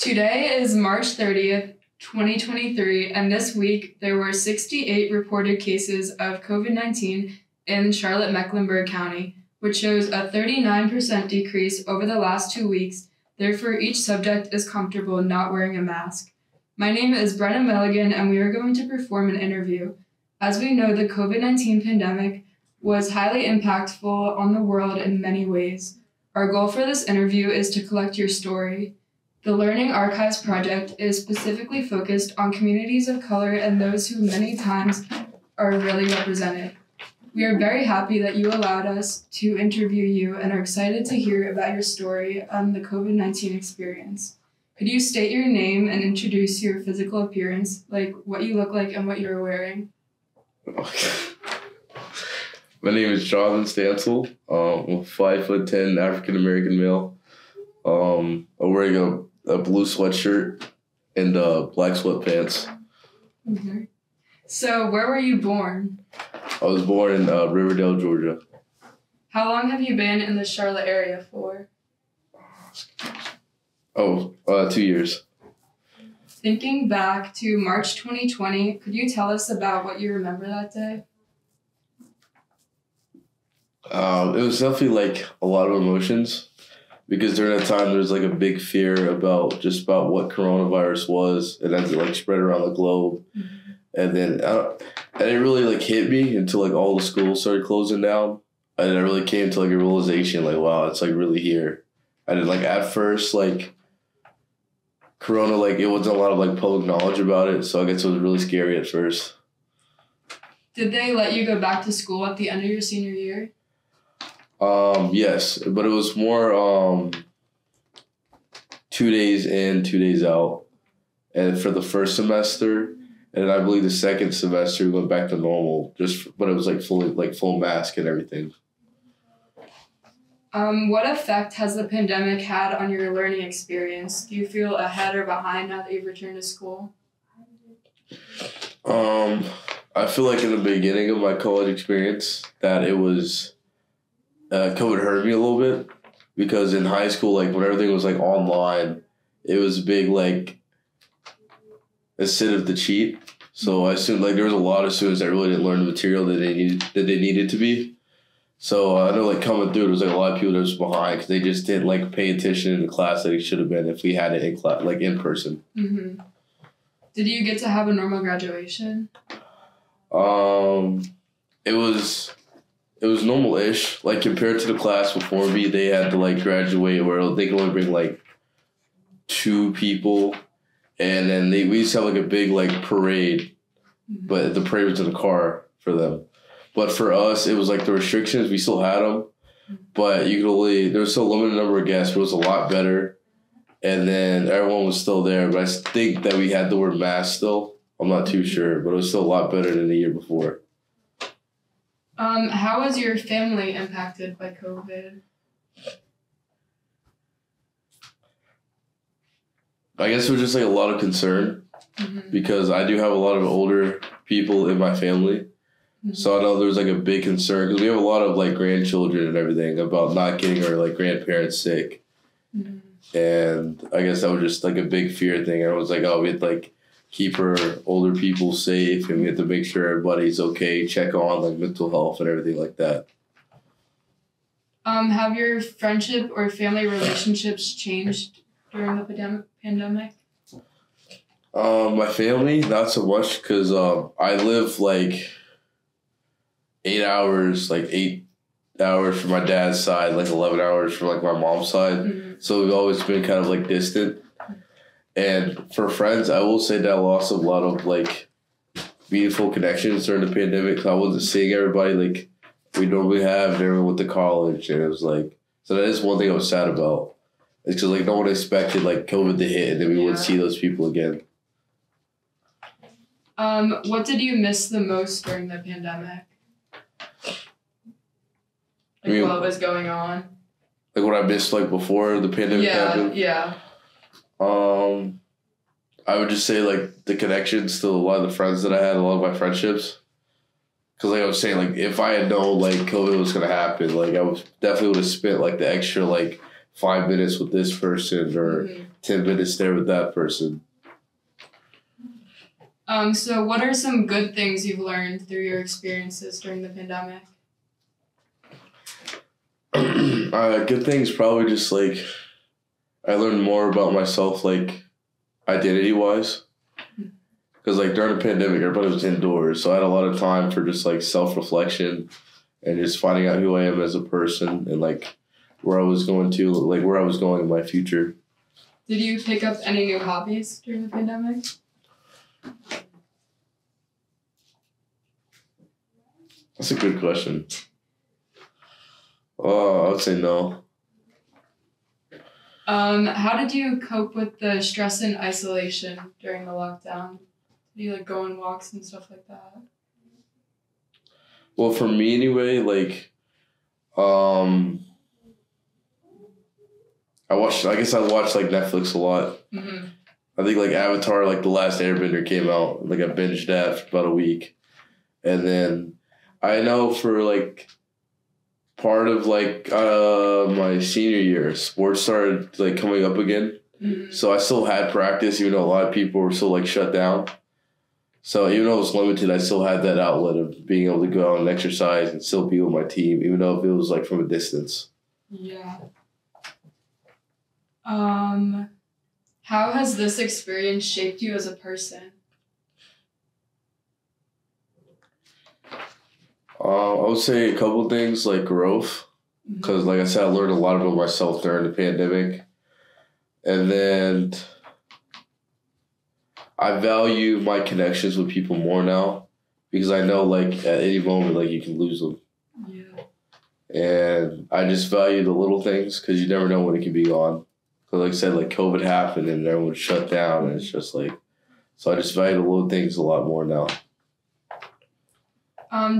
Today is March 30th, 2023, and this week there were 68 reported cases of COVID-19 in Charlotte-Mecklenburg County, which shows a 39% decrease over the last 2 weeks. Therefore, each subject is comfortable not wearing a mask. My name is Brenna Milligan, and we are going to perform an interview. As we know, the COVID-19 pandemic was highly impactful on the world in many ways. Our goal for this interview is to collect your story. The Learning Archives project is specifically focused on communities of color and those who many times are really represented. We are very happy that you allowed us to interview you and are excited to hear about your story on the COVID-19 experience. Could you state your name and introduce your physical appearance, like what you look like and what you're wearing? Okay. My name is Jonathan Stansel. I'm a 5'10" African-American male. I'm wearing a blue sweatshirt and black sweatpants. Okay. So where were you born? I was born in Riverdale, Georgia. How long have you been in the Charlotte area for? 2 years. Thinking back to March 2020, could you tell us about what you remember that day? It was definitely like a lot of emotions because during that time there was like a big fear about what coronavirus was, and as it like spread around the globe. Mm-hmm. And then it really like hit me until like all the schools started closing down, and then I really came to like a realization like, wow, it's like really here. And then like at first like Corona, like it wasn't a lot of like public knowledge about it, so I guess it was really scary at first. Did they let you go back to school at the end of your senior year? Yes, but it was more 2 days in, 2 days out, and for the first semester. And I believe the second semester we went back to normal, but it was like full mask and everything. What effect has the pandemic had on your learning experience? Do you feel ahead or behind now that you've returned to school? I feel like in the beginning of my college experience that it was COVID hurt me a little bit, because in high school, like when everything was like online, it was big like incentive to cheat. So I assumed like there was a lot of students that really didn't learn the material that they needed to be. So I know like coming through, there was like a lot of people that was behind because they just didn't like pay attention in the class that they should have been if we had it in class, like in person. Mm-hmm. Did you get to have a normal graduation? It was normal-ish. Like compared to the class before me, they had to like graduate where they could only bring like 2 people. And then we used to have like a big like parade, but the parade was in the car for them. But for us, it was like the restrictions, we still had them, but there was still a limited number of guests, but it was a lot better. And then everyone was still there, but I think that we had to wear masks still. I'm not too sure, but it was still a lot better than the year before. How was your family impacted by COVID? I guess it was just like a lot of concern because I do have a lot of older people in my family. Mm-hmm. So I know there's like a big concern because we have a lot of like grandchildren and everything about not getting our like grandparents sick. Mm-hmm. And I guess that was just like a big fear thing. I was like, we had to like keep our older people safe, and we had to make sure everybody's okay, check on like mental health and everything like that. Have your friendship or family relationships changed during the pandemic? My family, not so much, because I live like 8 hours from my dad's side, like 11 hours from like my mom's side. Mm-hmm. So we've always been kind of like distant. And for friends, I will say that I lost a lot of like meaningful connections during the pandemic. So I wasn't seeing everybody like we normally have, and everyone went to college, and it was like, so that is one thing I was sad about. It's because like no one expected like COVID to hit, and then we wouldn't see those people again. What did you miss the most during the pandemic? Like what was going on? Like what I missed like before the pandemic happened? Yeah. I would just say like the connections to a lot of the friends that I had, a lot of my friendships. Because like I was saying, like if I had known like COVID was gonna happen, like I definitely would have spent like the extra like 5 minutes with this person or 10 minutes there with that person. So what are some good things you've learned through your experiences during the pandemic? Good things probably just like I learned more about myself, like identity wise. Because like during the pandemic, everybody was indoors, so I had a lot of time for just like self reflection and just finding out who I am as a person and like where I was going in my future. Did you pick up any new hobbies during the pandemic? That's a good question. I would say no. How did you cope with the stress and isolation during the lockdown? Did you like go on walks and stuff like that? Well, for me anyway, like, I guess I watched like Netflix a lot. Mm-hmm. I think like Avatar, like The Last Airbender came out. Like I binged that for about a week. And then I know for like part of like my senior year, sports started like coming up again. Mm-hmm. So I still had practice, even though a lot of people were still like shut down. So even though it was limited, I still had that outlet of being able to go out and exercise and still be with my team, even though if it was like from a distance. Yeah. How has this experience shaped you as a person? I would say a couple things like growth, because like I said, I learned a lot about myself during the pandemic, and then I value my connections with people more now because I know like at any moment like you can lose them. Yeah. And I just value the little things because you never know when it can be gone. Because like I said, like COVID happened and everyone shut down and it's just like, so I just value the little things a lot more now.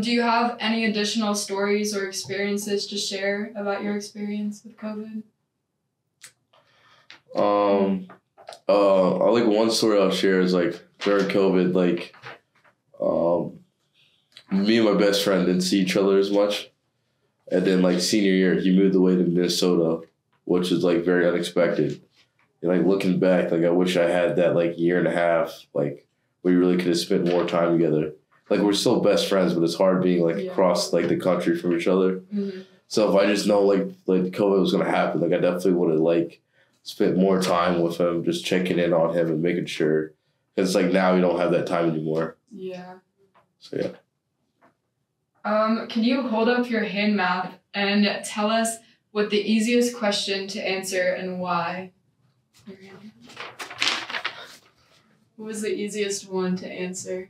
Do you have any additional stories or experiences to share about your experience with COVID? Like one story I'll share is like during COVID, like, me and my best friend didn't see each other as much. And then like senior year, he moved away to Minnesota, which is like very unexpected. And like looking back, like I wish I had that like year and a half, like we really could have spent more time together. Like we're still best friends, but it's hard being like across like the country from each other. Mm-hmm. So if I just know like COVID was gonna happen, like I definitely would have like spent more time with him, just checking in on him and making sure. Because it's like now we don't have that time anymore. Yeah. So yeah. Can you hold up your hand map and tell us what the easiest question to answer and why? What was the easiest one to answer?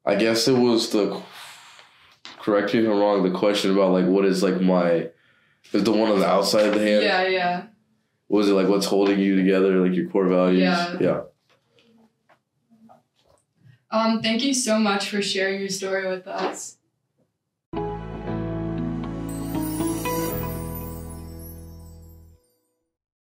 I guess it was correct me if I'm wrong, the question about like what is like is the one on the outside of the hand? Yeah. What was it like what's holding you together, like your core values? Yeah. Thank you so much for sharing your story with us.